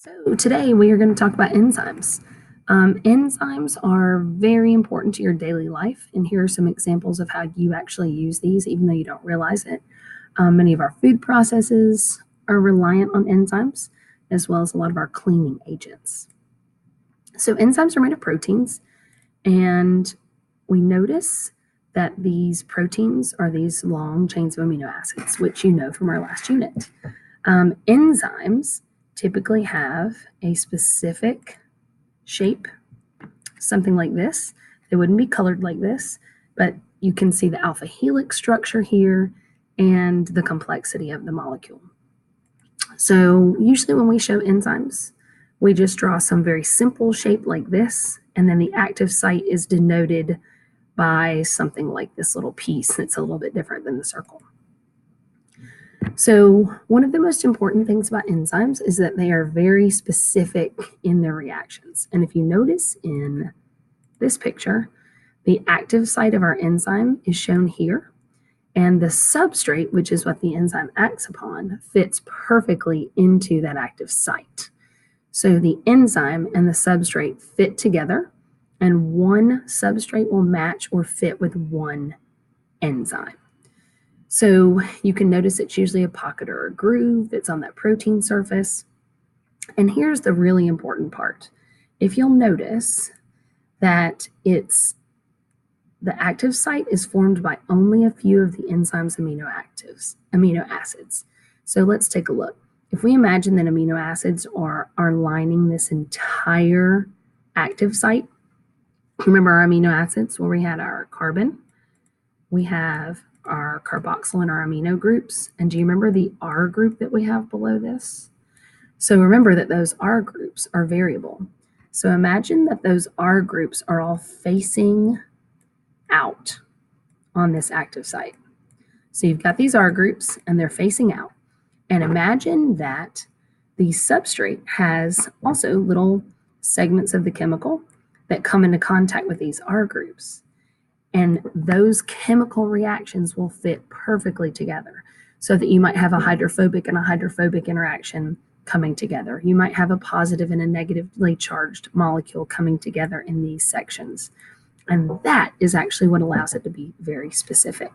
So today we are going to talk about enzymes. Enzymes are very important to your daily life, and here are some examples of how you actually use these, even though you don't realize it. Many of our food processes are reliant on enzymes, as well as a lot of our cleaning agents. So enzymes are made of proteins, and we notice that these proteins are these long chains of amino acids, which you know from our last unit. Enzymes typically have a specific shape, something like this. They wouldn't be colored like this, but you can see the alpha helix structure here and the complexity of the molecule. So usually when we show enzymes, we just draw some very simple shape like this, and then the active site is denoted by something like this little piece that's a little bit different than the circle. So one of the most important things about enzymes is that they are very specific in their reactions. And if you notice in this picture, the active site of our enzyme is shown here, and the substrate, which is what the enzyme acts upon, fits perfectly into that active site. So the enzyme and the substrate fit together, and one substrate will match or fit with one enzyme. So you can notice it's usually a pocket or a groove that's on that protein surface. And here's the really important part. If you'll notice that the active site is formed by only a few of the enzyme's amino acids. So let's take a look. If we imagine that amino acids are lining this entire active site, remember our amino acids where we had our carbon, we have our carboxyl and our amino groups. And do you remember the R group that we have below this? So remember that those R groups are variable. So imagine that those R groups are all facing out on this active site. So you've got these R groups and they're facing out. And imagine that the substrate has also little segments of the chemical that come into contact with these R groups. And those chemical reactions will fit perfectly together so that you might have a hydrophobic and a hydrophobic interaction coming together. You might have a positive and a negatively charged molecule coming together in these sections. And that is actually what allows it to be very specific.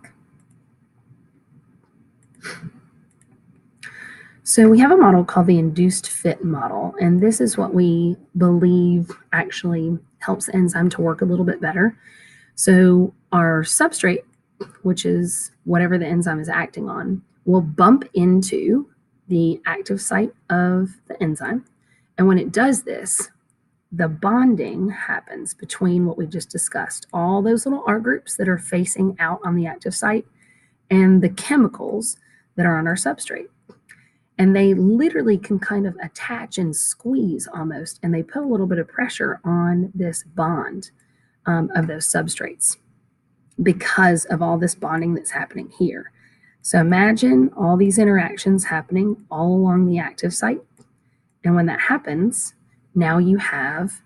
So we have a model called the induced fit model, and this is what we believe actually helps the enzyme to work a little bit better. So our substrate, which is whatever the enzyme is acting on, will bump into the active site of the enzyme. And when it does this, the bonding happens between what we just discussed, all those little R groups that are facing out on the active site, and the chemicals that are on our substrate. And they literally can kind of attach and squeeze almost, and they put a little bit of pressure on this bond of those substrates because of all this bonding that's happening here. So imagine all these interactions happening all along the active site. And when that happens, now you have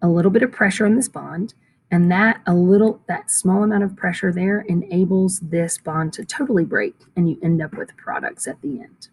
a little bit of pressure on this bond, and that small amount of pressure there enables this bond to totally break, and you end up with products at the end.